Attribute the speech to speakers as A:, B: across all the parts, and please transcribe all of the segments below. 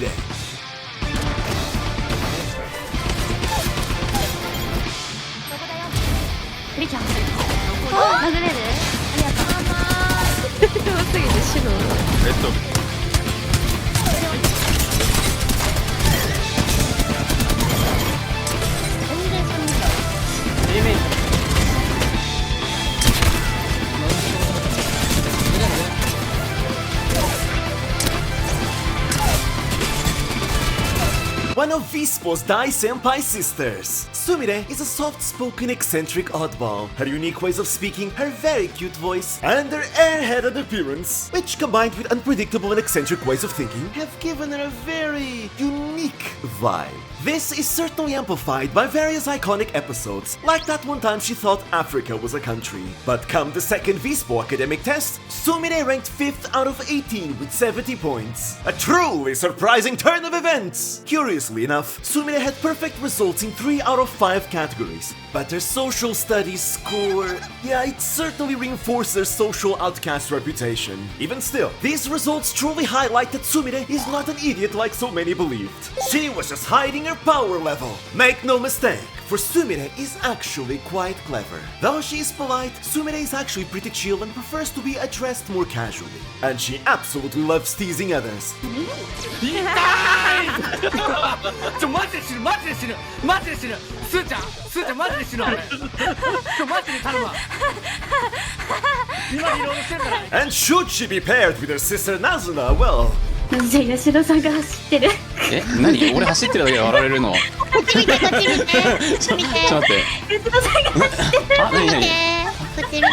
A: Sumire.
B: クリちゃん殴れる？ありがとう。うますぎて白。
C: レッド。
B: 全然寒い。
D: 平面。
A: One of VSPO's Dai Senpai sisters. Sumire is a soft-spoken, eccentric oddball. Her unique ways of speaking, her very cute voice, and her airheaded appearance, which combined with unpredictable and eccentric ways of thinking, have given her a very unique vibe. This is certainly amplified by various iconic episodes, like that one time she thought Africa was a country. But come the second VSPO academic test, Sumire ranked 5th out of 18 with 70 points. A truly surprising turn of events! Curiously enough, Sumire had perfect results in 3 out of 5 categories, but her social studies score, it certainly reinforced her social outcast reputation. Even still, these results truly highlight that Sumire is not an idiot like so many believed. She was just hiding her power level. Make no mistake, for Sumire is actually quite clever. Though she is polite, Sumire is actually pretty chill and prefers to be addressed more casually. And she absolutely loves teasing others.
D: マジで死ぬマジで死ぬマジで死ぬスーちゃんマジで死ぬあれマジで頼むわ今リロードしてるから
A: And should she be paired with her sister Nazuna, well...
B: じゃあ吉田さんが走ってる。
C: え、何？俺走ってるだけで笑われるの？
B: こっち見てこっち見て。見て。
C: ちょっと待って。
B: 吉田さんが走ってる。
C: あ、何？
B: こっち見て。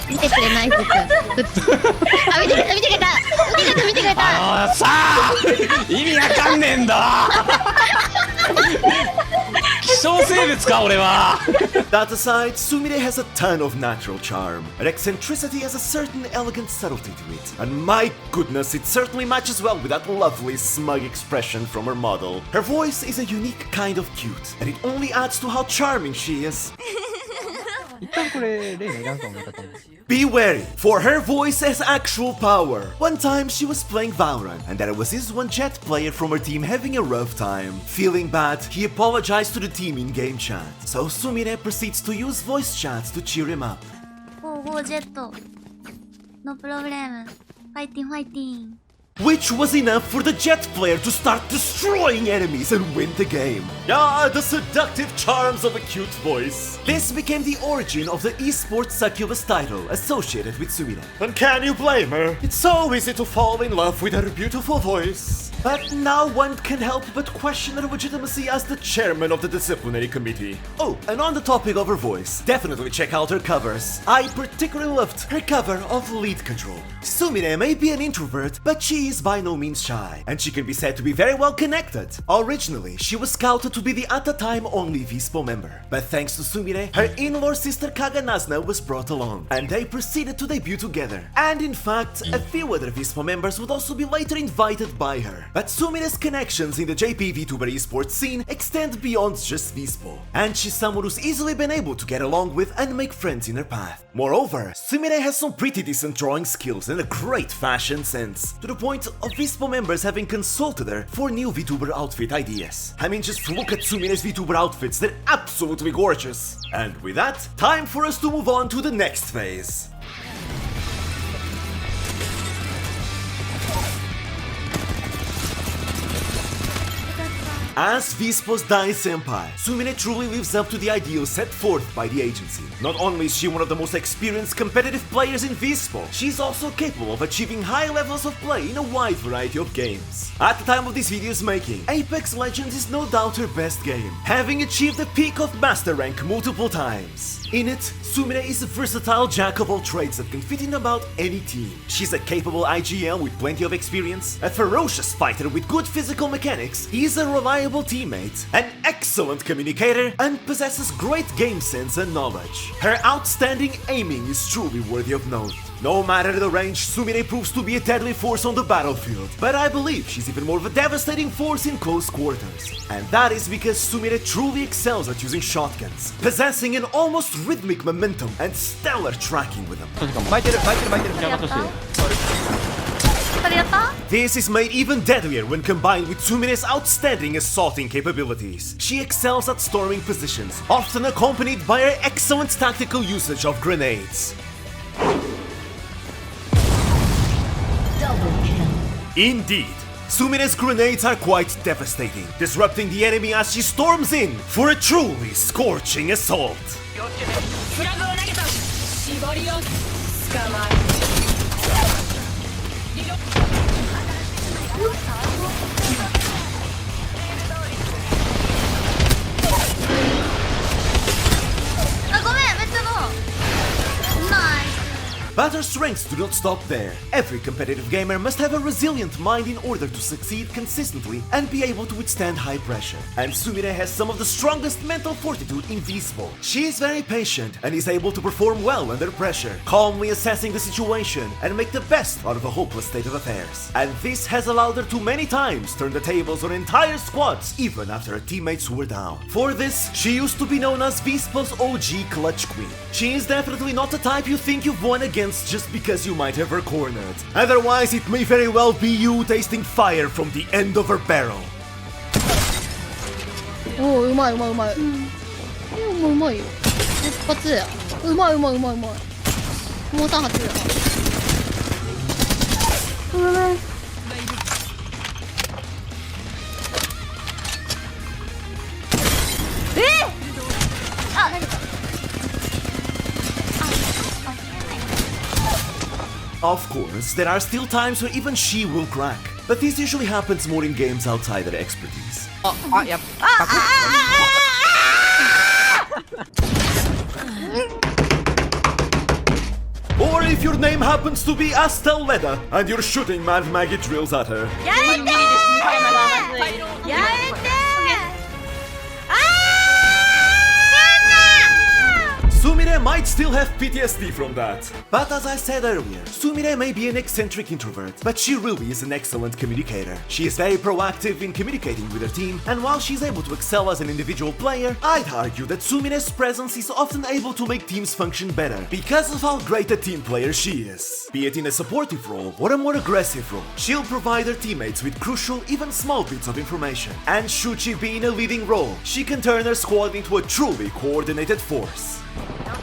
B: 見てくれないですか。あ、見てくれた。見てくれた。
C: あのさあ、意味わかんねえんだ。希少生物か俺は。
A: That aside, Sumire has a ton of natural charm. Her eccentricity has a certain elegant subtlety to it. And my goodness, it certainly matches well with that lovely smug expression from her model. Her voice is a unique kind of cute, and it only adds to how charming she is.
D: 一旦これ例のいらんかもなかったんです
A: Be wary, for her voice has actual power. One time she was playing Valorant, and there was this one Jet player from her team having a rough time. Feeling bad, he apologized to the team in game chat. So Sumire proceeds to use voice chats to cheer him up.
B: ほうほうジェット。No problem. Fighting, fighting.
A: Which was enough for the Jet player to start destroying enemies and win the game. The seductive charms of a cute voice. This became the origin of the eSports Succubus title associated with Sumire. And can you blame her? It's so easy to fall in love with her beautiful voice. But now one can help but question her legitimacy as the chairman of the disciplinary committee. Oh, and on the topic of her voice, definitely check out her covers. I particularly loved her cover of Lead Control. Sumire may be an introvert, but she is by no means shy, and she can be said to be very well connected. Originally, she was scouted to be the at the time only VSPO member, but thanks to Sumire, her in-law sister Kaga was brought along, and they proceeded to debut together. And in fact, a few other VSPO members would also be later invited by her. But Sumire's connections in the JP VTuber esports scene extend beyond just VSPO, and she's someone who's easily been able to get along with and make friends in her path. Moreover, Sumire has some pretty decent drawing skills and a great fashion sense, to the point of VSPO members having consulted her for new VTuber outfit ideas. I mean, just look at Sumire's VTuber outfits, they're absolutely gorgeous. And with that, time for us to move on to the next phase. As VSPO's Dai Senpai, Sumire truly lives up to the ideals set forth by the agency. Not only is she one of the most experienced competitive players in VSPO, she's also capable of achieving high levels of play in a wide variety of games. At the time of this video's making, Apex Legends is no doubt her best game, having achieved the peak of Master Rank multiple times. In it, Sumire is a versatile jack of all trades that can fit in about any team. She's a capable IGL with plenty of experience, a ferocious fighter with good physical mechanics, is a reliable teammate, an excellent communicator, and possesses great game sense and knowledge. Her outstanding aiming is truly worthy of note. No matter the range, Sumire proves to be a deadly force on the battlefield, but I believe she's even more of a devastating force in close quarters. And that is because Sumire truly excels at using shotguns, possessing an almost rhythmic momentum and stellar tracking with them. This is made even deadlier when combined with Sumire's outstanding assaulting capabilities. She excels at storming positions, often accompanied by her excellent tactical usage of grenades. Indeed, Sumire's grenades are quite devastating, disrupting the enemy as she storms in for a truly scorching assault.
E: フラグを投げた絞りを捕まえ
B: あ、ごめん、めっちゃもうナイス。
A: But her strengths do not stop there. Every competitive gamer must have a resilient mind in order to succeed consistently and be able to withstand high pressure. And Sumire has some of the strongest mental fortitude in VSPO. She is very patient and is able to perform well under pressure, calmly assessing the situation and make the best out of a hopeless state of affairs. And this has allowed her to many times turn the tables on entire squads even after her teammates were down. For this, she used to be known as VSPO's OG clutch queen. She is definitely not the type you think you've won against just because you might have her cornered. Otherwise, it may very well be you tasting fire from the end of her barrel.
B: おお、うまいうまいうまい。もううまいよ。一発や。うまいうまいうまいうまい。もう3発や。うまい。あ、投げた。
A: Of course, there are still times where even she will crack, but this usually happens more in games outside her expertise. Or if your name happens to be Astel Leda and you're shooting Mad Maggie drills at her.
B: やめてー。やめてー。
A: Sumire might still have PTSD from that. But as I said earlier, Sumire may be an eccentric introvert, but she really is an excellent communicator. She is very proactive in communicating with her team, and while she's able to excel as an individual player, I'd argue that Sumire's presence is often able to make teams function better because of how great a team player she is. Be it in a supportive role or a more aggressive role, she'll provide her teammates with crucial, even small bits of information. And should she be in a leading role, she can turn her squad into a truly coordinated force.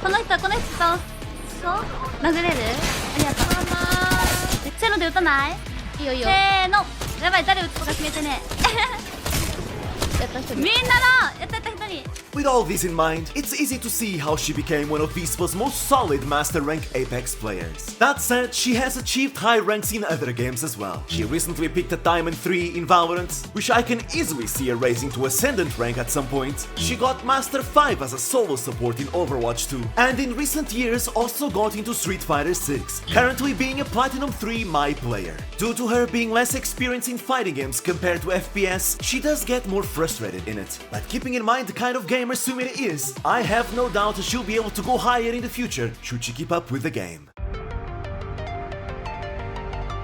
B: この人そう殴れる？ありがとう。せーので撃たない？いいよいいよ。せーの。やばい、誰撃つか決めてね。みんなのやった人に。
A: With all this in mind, it's easy to see how she became one of VSPO's most solid Master Rank Apex players. That said, she has achieved high ranks in other games as well. She recently picked a Diamond 3 in Valorant, which I can easily see her raising to Ascendant rank at some point. She got Master 5 as a solo support in Overwatch 2, and in recent years also got into Street Fighter 6, currently being a Platinum 3 My player. Due to her being less experienced in fighting games compared to FPS, she does get more frustrated in it. But keeping in mind the kind of gamer Sumire is, I have no doubt that she'll be able to go higher in the future should she keep up with the game.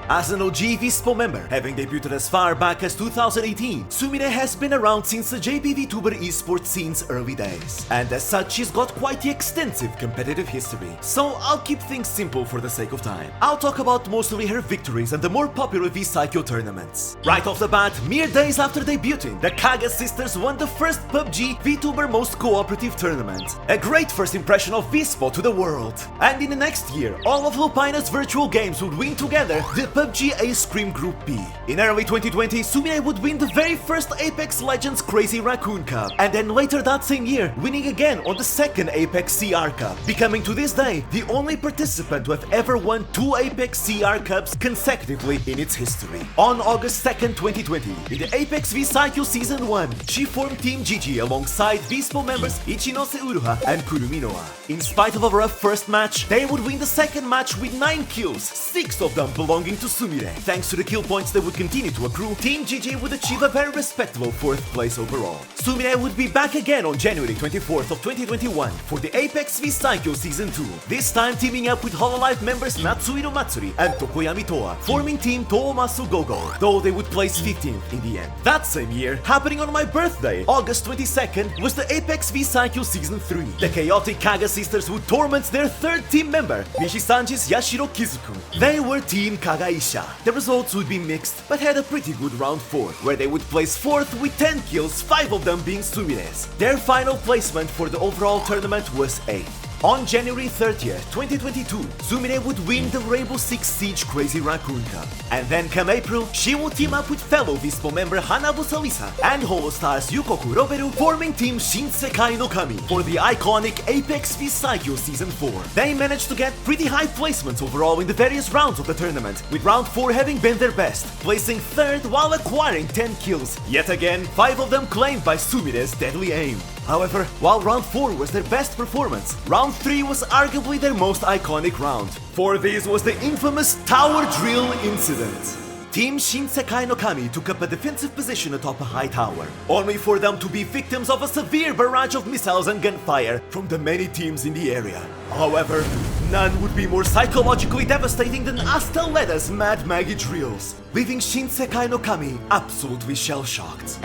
A: As an OG VSPO member, having debuted as far back as 2018, Sumire has been around since the JP Vtuber eSports scene's early days, and as such she's got quite the extensive competitive history, so I'll keep things simple for the sake of time. I'll talk about mostly her victories and the more popular V-Psycho tournaments. Right off the bat, mere days after debuting, the Kaga sisters won the first PUBG Vtuber Most Cooperative Tournament, a great first impression of VSPO to the world. And in the next year, all of Lupina's virtual games would win together the PUBG Ace Cream Group B. In early 2020, Sumire would win the very first Apex Legends Crazy Raccoon Cup, and then later that same year, winning again on the second Apex CR Cup, becoming to this day the only participant to have ever won 2 Apex CR Cups consecutively in its history. On August 2nd, 2020, in the Apex V Cycle Season 1, she formed Team GG alongside VSPO members Ichinose Uruha and Kurumi Noa. In spite of a rough first match, they would win the second match with 9 kills, 6 of them belonging to Sumire. Thanks to the kill points that would continue to accrue, Team GG would achieve a very respectable 4th place overall. Sumire would be back again on January 24th of 2021 for the Apex V Psycho Season 2, this time teaming up with Hololive members Natsuhiro Matsuri and Tokoyami Toa, forming Team Toomasu Gogo, though they would place 15th in the end. That same year, happening on my birthday, August 22nd, was the Apex V Psycho Season 3. The chaotic Kaga sisters would torment their 3rd team member, Nishisanji's Yashiro Kizuku. They were Team Kaga Asia. The results would be mixed, but had a pretty good round 4, where they would place 4th with 10 kills, 5 of them being Sumires. Their final placement for the overall tournament was 8th. On January 30th, 2022, Sumire would win the Rainbow Six Siege Crazy Raccoon Cup. And then come April, she would team up with fellow VSPO member Hanabu Salisa and Holostars Yukoku Roberu, forming team Shinsekai no Kami for the iconic Apex v Psycho Season 4. They managed to get pretty high placements overall in the various rounds of the tournament, with round 4 having been their best, placing 3rd while acquiring 10 kills. Yet again, 5 of them claimed by Sumire's deadly aim. However, while round 4 was their best performance, round 3 was arguably their most iconic round. For this was the infamous Tower Drill incident. Team Shinsekai no Kami took up a defensive position atop a high tower, only for them to be victims of a severe barrage of missiles and gunfire from the many teams in the area. However, none would be more psychologically devastating than Astel-led Mad Maggie drills, leaving Shinsekai no Kami absolutely shell-shocked.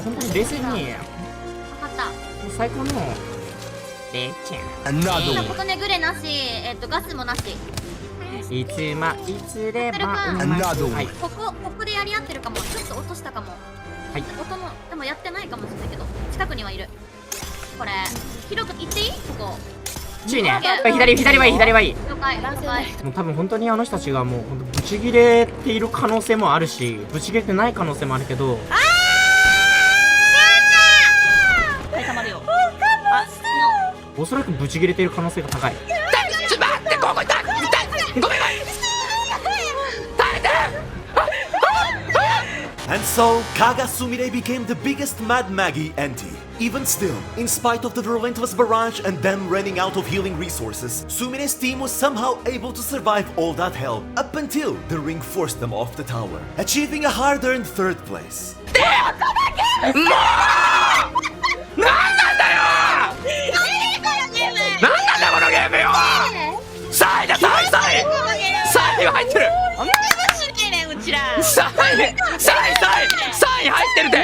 D: 本当に冷静に
B: 分かった
D: 最高のレイちゃん
B: 琴音グレなし、ガスもなし。
D: いつまいつればはい、
B: ここでやり合ってるかも。ちょっと落としたかも。
D: はい、
B: 音もでもやってないかもしれないけど、近くにはいる。これ広く行っていい？ここ。
D: 注意ね。左はいい。
B: 了解。
D: もう多分本当にあの人たちがもう本当ブチギレている可能性もあるし、ブチギレてない可能性もあるけど。おそらくブチギレている可能性が高い。ちょっと待って、ここ痛いごめん。
A: And so, Kaga Sumire became the biggest Mad Maggie anti. Even still, in spite of the relentless barrage and them running out of healing resources, Sumire's team was somehow able to survive all that hell, up until the ring forced them off the tower, achieving a hard-earned 3rd place.
C: このゲームよ3位だ3位入ってる3位入ってるって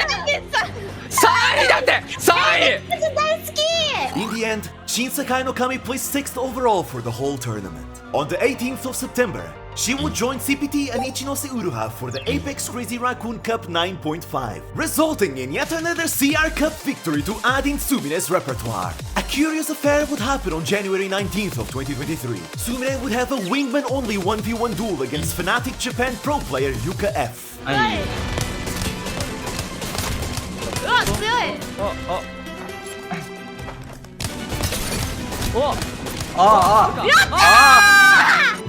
C: 3位だって3位
A: In the end, Shinsekai no Kami placed 6th overall for the whole tournament. On the 18th of September, she would join CPT and Ichinose Uruha for the Apex Crazy Raccoon Cup 9.5, resulting in yet another CR Cup victory to add in Sumire's repertoire. A curious affair would happen on January 19th of 2023. Sumire would have a wingman-only 1v1 duel against Fnatic Japan pro player Yuka F.
B: うわ強い。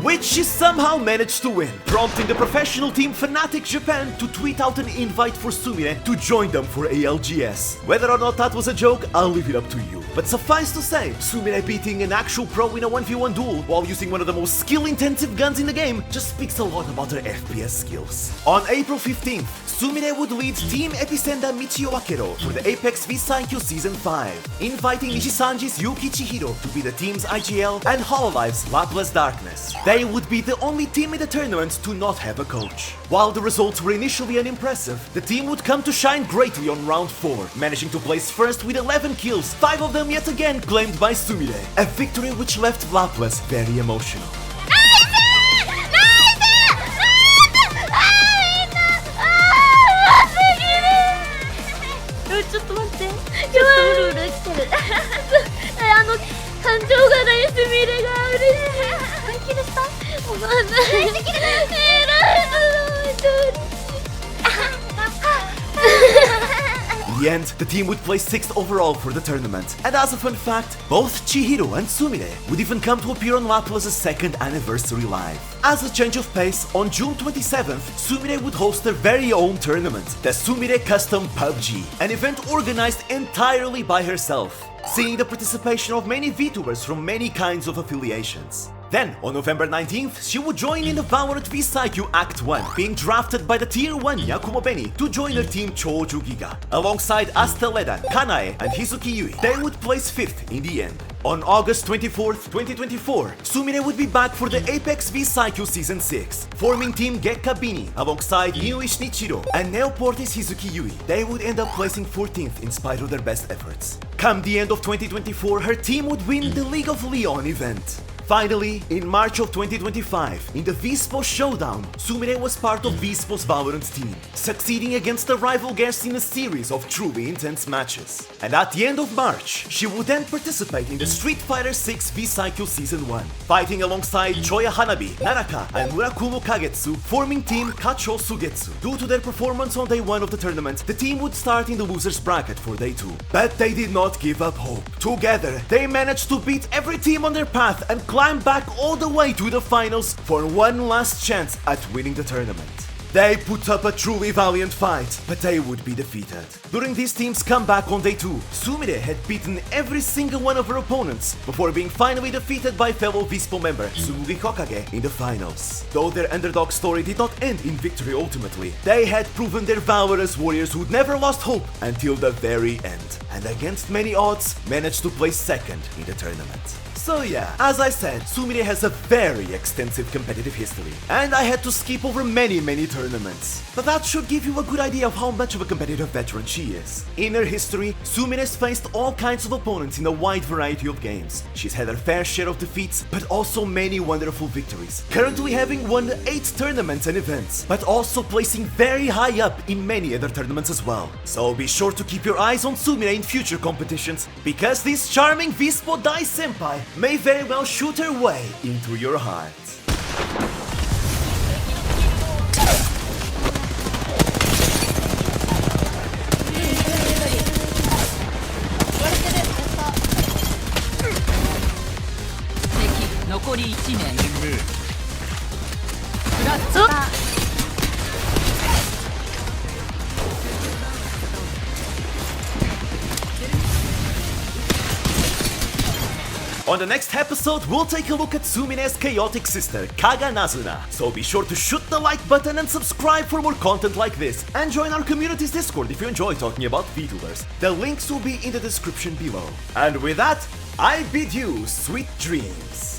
A: Which she somehow managed to win, prompting the professional team Fnatic Japan to tweet out an invite for Sumire to join them for ALGS. Whether or not that was a joke, I'll leave it up to you. But suffice to say, Sumire beating an actual pro in a 1v1 duel while using one of the most skill-intensive guns in the game just speaks a lot about her FPS skills. On April 15th, Sumire would lead Team Epicenda Michio Akero for the Apex v Saikyo Season 5, inviting Nishisanji's Yuki Chihiro to be the team's IGL and Hololive's Laplus Darkness. They would be the only team in the tournament to not have a coach. While the results were initially unimpressive, the team would come to shine greatly on round 4, managing to place 1st with 11 kills, 5 of them yet again claimed by Sumire, a victory which left Laplus very emotional.
B: ちょっと待って、ちょっとうるうる来てる。感情がないスミレが嬉しい。本気でした？思わない。できる
A: In the end, the team would place 6th overall for the tournament. And as a fun fact, both Chihiro and Sumire would even come to appear on Laplus' 2nd anniversary live. As a change of pace, on June 27th, Sumire would host their very own tournament, the Sumire Custom PUBG, an event organized entirely by herself, seeing the participation of many VTubers from many kinds of affiliations. Then, on November 19th, she would join in the Valorant v Psycho Act 1, being drafted by the Tier 1 Yakumo Beni to join her team Choju Giga. Alongside Astel, Kanae, and Hizuki Yui, they would place 5th in the end. On August 24th, 2024, Sumire would be back for the Apex v Psycho Season 6, forming Team Gekka Bini alongside Nioi Shinichiro and Neoporte's Hizuki Yui. They would end up placing 14th in spite of their best efforts. Come the end of 2024, her team would win the League of Leon event. Finally, in March of 2025, in the VSPO Showdown, Sumire was part of VSPO's Valorant team, succeeding against a rival guest in a series of truly intense matches. And at the end of March, she would then participate in the Street Fighter 6 V-Cycle Season 1, fighting alongside Choya Hanabi, Naraka, and Murakumo Kagetsu, forming team Kacho Sugetsu. Due to their performance on day 1 of the tournament, the team would start in the losers bracket for day 2. But they did not give up hope. Together, they managed to beat every team on their path and climb back all the way to the finals for one last chance at winning the tournament. They put up a truly valiant fight, but they would be defeated. During this team's comeback on day 2, Sumire had beaten every single one of her opponents before being finally defeated by fellow VSPO member Tsumugi Kokage in the finals. Though their underdog story did not end in victory ultimately, they had proven their valor as warriors who'd never lost hope until the very end, and against many odds, managed to place second in the tournament. So yeah, as I said, Sumire has a very extensive competitive history, and I had to skip over many tournaments. But that should give you a good idea of how much of a competitive veteran she is. In her history, Sumire has faced all kinds of opponents in a wide variety of games. She's had her fair share of defeats, but also many wonderful victories, currently having won 8 tournaments and events, but also placing very high up in many other tournaments as well. So be sure to keep your eyes on Sumire in future competitions, because this charming VSPO Dai Senpai may very well shoot her way into your heart. On the next episode, we'll take a look at Sumire's chaotic sister, Kaga Nazuna. So be sure to shoot the like button and subscribe for more content like this, and join our community's Discord if you enjoy talking about VTubers. The links will be in the description below. And with that, I bid you sweet dreams.